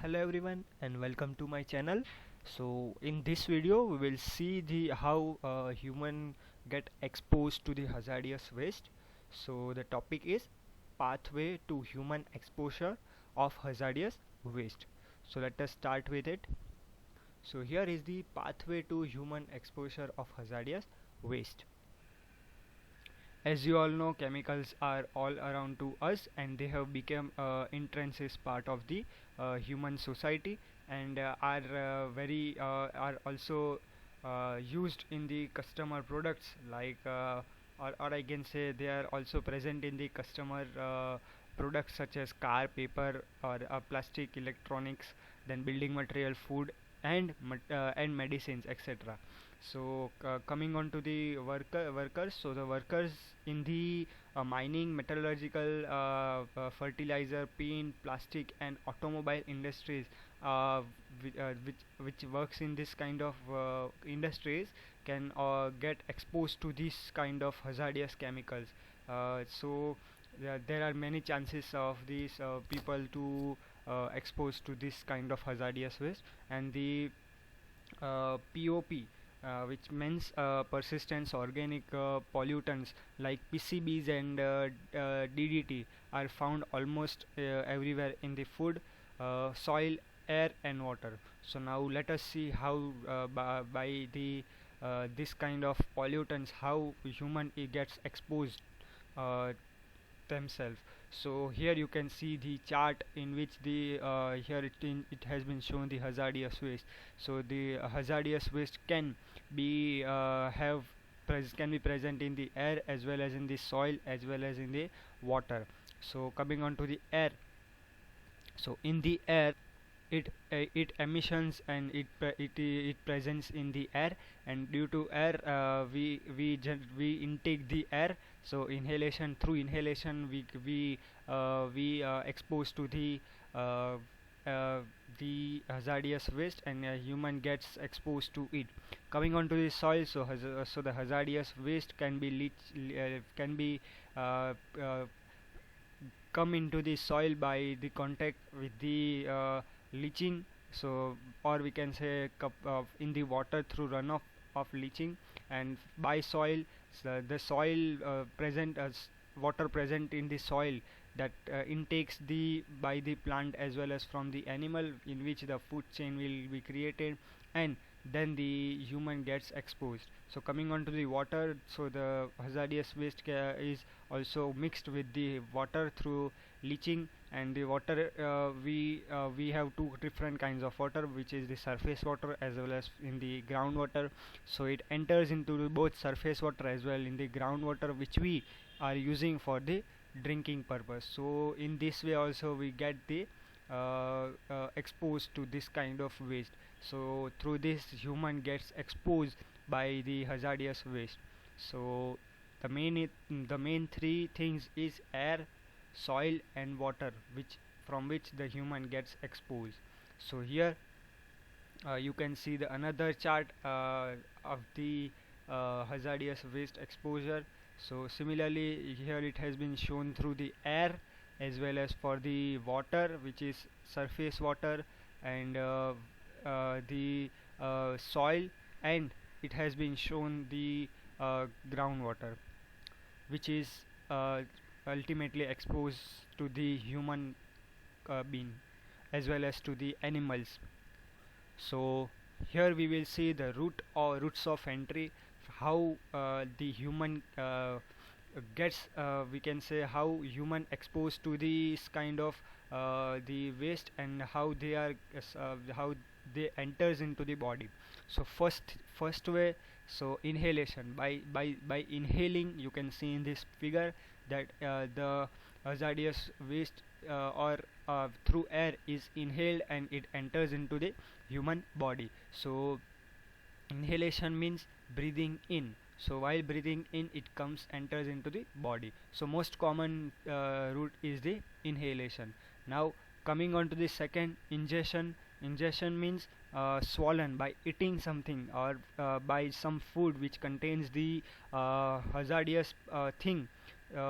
Hello everyone and welcome to my channel. So in this video we will see the how human get exposed to the hazardous waste. So the topic is pathway to human exposure of hazardous waste. So let us start with it. So here is the pathway to human exposure of hazardous waste. As you all know, chemicals are all around to us and they have become intrinsic part of the human society and are also used in the customer products or I can say they are also present in the customer products such as car, paper or plastic, electronics, then building material, food and medicines, etc. So coming on to the workers, so the workers in the mining, metallurgical, fertilizer, paint, plastic and automobile industries, which works in this kind of industries can get exposed to this kind of hazardous chemicals. There are many chances of these people to exposed to this kind of hazardous waste. And the POP, which means persistence organic pollutants like PCBs and DDT, are found almost everywhere in the food, soil, air and water. So now let us see how by the this kind of pollutants how human gets exposed uh, themselves. So here you can see the chart in which the it has been shown the hazardous waste. So the hazardous waste can be can be present in the air as well as in the soil as well as in the water. So coming on to the air, so in the air it emissions and it presents in the air, and due to air we intake the air. So inhalation, through inhalation we expose to uh, uh, the hazardous waste and human gets exposed to it. Coming on to the soil, so the hazardous waste can be can be uh, uh, come into the soil by the contact with the leaching. So or we can say in the water through runoff of leaching, and by soil, so the soil present as water present in the soil that intakes the by the plant as well as from the animal, in which the food chain will be created, and then the human gets exposed. So coming on to the water, so the hazardous waste is also mixed with the water through leaching. And the water, we have two different kinds of water, which is the surface water as well as in the groundwater. So it enters into both surface water as well in the groundwater, which we are using for the drinking purpose. So in this way also we get the exposed to this kind of waste. So through this human gets exposed by the hazardous waste. So the main three things is air, soil and water, which from which the human gets exposed. So here you can see the another chart of the hazardous waste exposure. So similarly here it has been shown through the air as well as for the water, which is surface water, and the soil, and it has been shown the groundwater, which is uh, ultimately exposed to the human being as well as to the animals. So here we will see the route or routes of entry, how the human gets we can say how human exposed to this kind of the waste, and how they are how they enters into the body. So first way, so inhalation, by inhaling, you can see in this figure that the hazardous waste or through air is inhaled and it enters into the human body. So inhalation means breathing in. So while breathing in, it comes enters into the body. So most common route is the inhalation. Now coming on to the second, ingestion. Ingestion means swollen by eating something or by some food which contains the hazardous thing,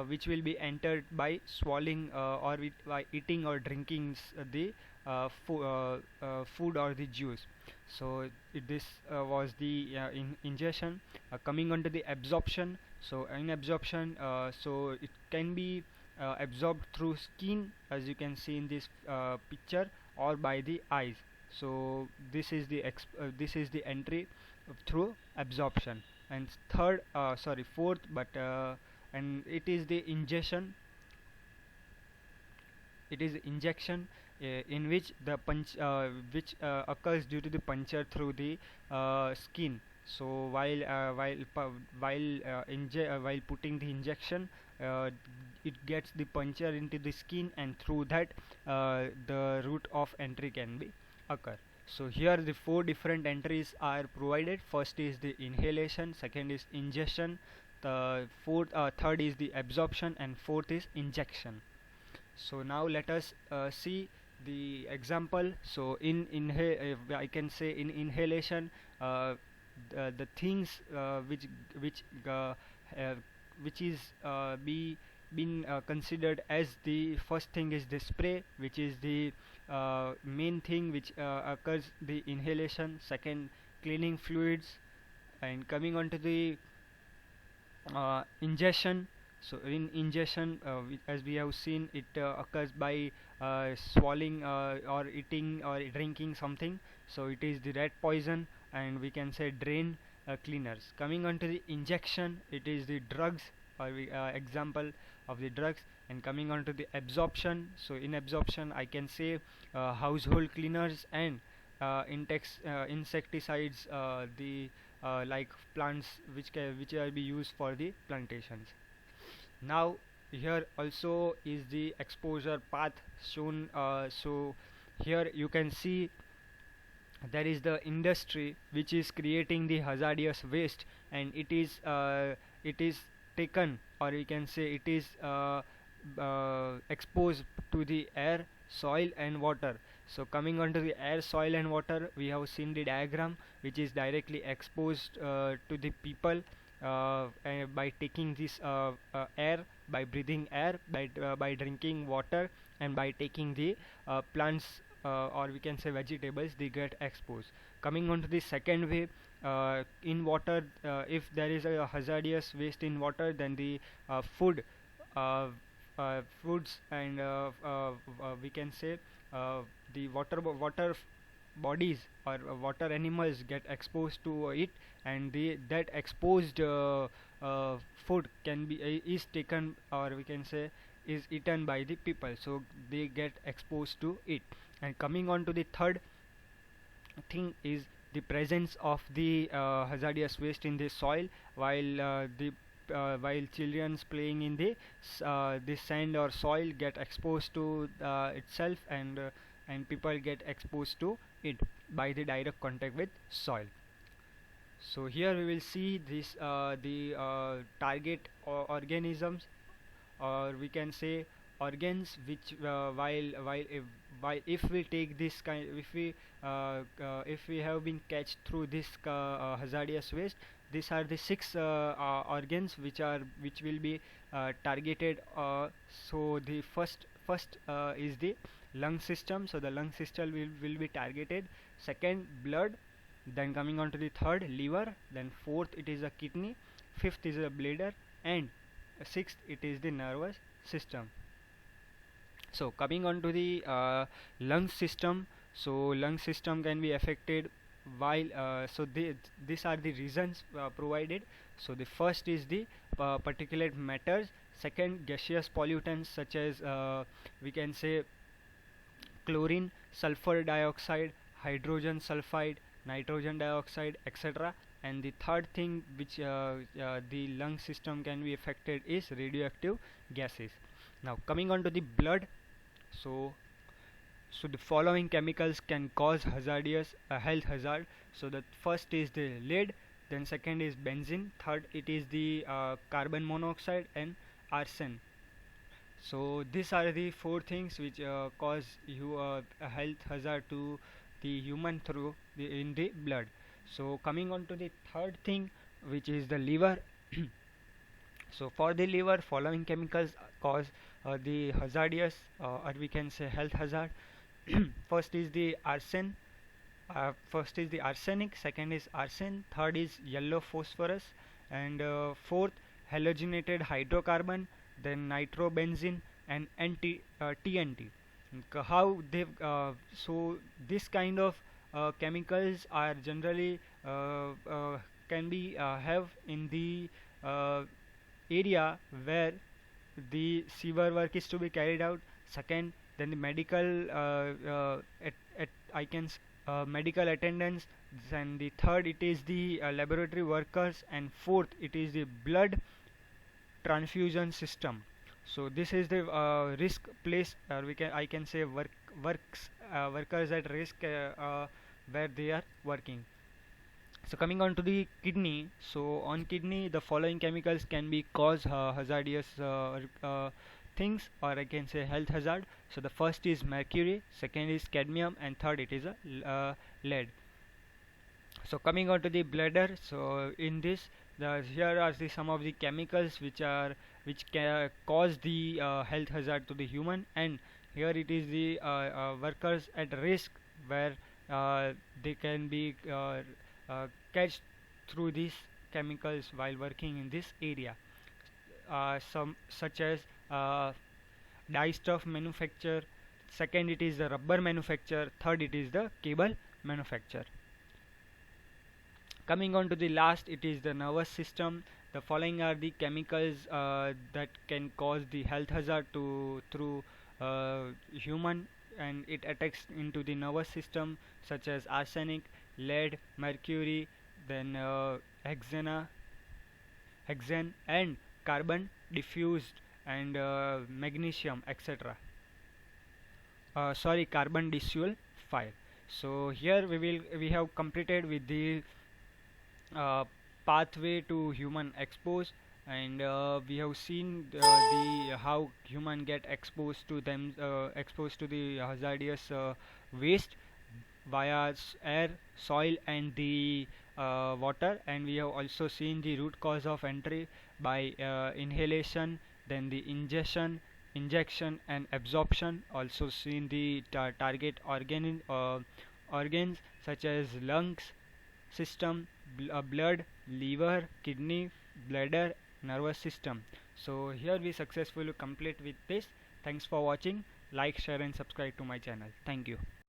which will be entered by swallowing or by eating or drinking the food or the juice. So this was the ingestion. Coming on to the absorption, so in absorption, so it can be absorbed through skin, as you can see in this picture, or by the eyes. So this is the entry through absorption. And fourth, but and it is the ingestion. It is injection, in which the punch which occurs due to the puncture through the skin. So while putting the injection, uh, it gets the puncture into the skin, and through that the route of entry can be occur. So here the four different entries are provided. First is the inhalation, second is ingestion, the third is the absorption, and fourth is injection. So now let us see the example. So I can say in inhalation, the things uh, which is be been considered as the first thing is the spray, which is the main thing which occurs the inhalation. Second, cleaning fluids. And coming on to the ingestion. So in ingestion, as we have seen, it occurs by swallowing or eating or drinking something. So it is the rat poison, and we can say drain cleaners. Coming on to the injection, it is the drugs, or example of the drugs. And coming on to the absorption, so in absorption I can say household cleaners and insecticides, the like plants which are be used for the plantations. Now here also is the exposure path shown. So here you can see there is the industry which is creating the hazardous waste, and it is taken, or we can say it is exposed to the air, soil and water. So coming on to the air, soil and water, we have seen the diagram, which is directly exposed to the people by taking this air, by breathing air, by drinking water, and by taking the plants, or we can say vegetables, they get exposed. Coming on to the second way, in water, if there is a hazardous waste in water, then the uh, foods and we can say the water bodies, or water animals get exposed to it, and that exposed food can be is taken, or we can say is eaten by the people, so they get exposed to it. And coming on to the third thing is the presence of the hazardous waste in the soil, while children's playing in the sand or soil get exposed to itself, and people get exposed to it by the direct contact with soil. So here we will see this the target organisms, or we can say organs, which while if we take this kind, if we have been catched through this hazardous waste, these are the six organs which will be targeted. So the first is the lung system. So the lung system will be targeted. Second, blood. Then coming on to the third, liver. Then fourth, it is a kidney. Fifth is a bladder, and sixth, it is the nervous system. So coming on to the lung system, so lung system can be affected while these are the reasons provided. So the first is the particulate matters. Second, gaseous pollutants such as we can say chlorine, sulfur dioxide, hydrogen sulfide, nitrogen dioxide, etc. And the third thing which the lung system can be affected is radioactive gases. Now coming on to the blood, so the following chemicals can cause hazardous health hazard. So the first is the lead, then second is benzene, third it is the carbon monoxide, and arsen. So these are the four things which cause you a health hazard to the human through in the blood. So coming on to the third thing, which is the liver. So for the liver, following chemicals cause the hazardous, or we can say health hazard. first is the arsen. First is the arsenic, second is arsen, third is yellow phosphorus, and fourth halogenated hydrocarbon, then nitrobenzene, and TNT. How they so this kind of chemicals are generally can be have in the uh, area where the sewer work is to be carried out. Second, then the medical I can medical attendants. Then the third, it is the laboratory workers, and fourth, it is the blood transfusion system. So this is the risk place, we can I can say workers at risk where they are working. So coming on to the kidney, so on kidney the following chemicals can be cause hazardous things, or I can say health hazard. So the first is mercury, second is cadmium, and third it is a lead. So coming on to the bladder, so in this here are the some of the chemicals which cause the health hazard to the human, and here it is the workers at risk where they can be catch through these chemicals while working in this area. Some such as dye stuff manufacture, second it is the rubber manufacture, third it is the cable manufacture. Coming on to the last, it is the nervous system. The following are the chemicals that can cause the health hazard to through human, and it attacks into the nervous system, such as arsenic, lead, mercury, then hexane, and carbon diffused, and magnesium, etc. Sorry, carbon disulfide. So here we have completed with the uh, pathway to human expose, and we have seen the how human get exposed to the hazardous waste via air, soil, and the water, and we have also seen the root cause of entry by inhalation, then the injection and absorption. Also seen the target organs such as lungs, system, blood, liver, kidney, bladder, nervous system. So here we successfully complete with this. Thanks for watching. Like, share, and subscribe to my channel. Thank you.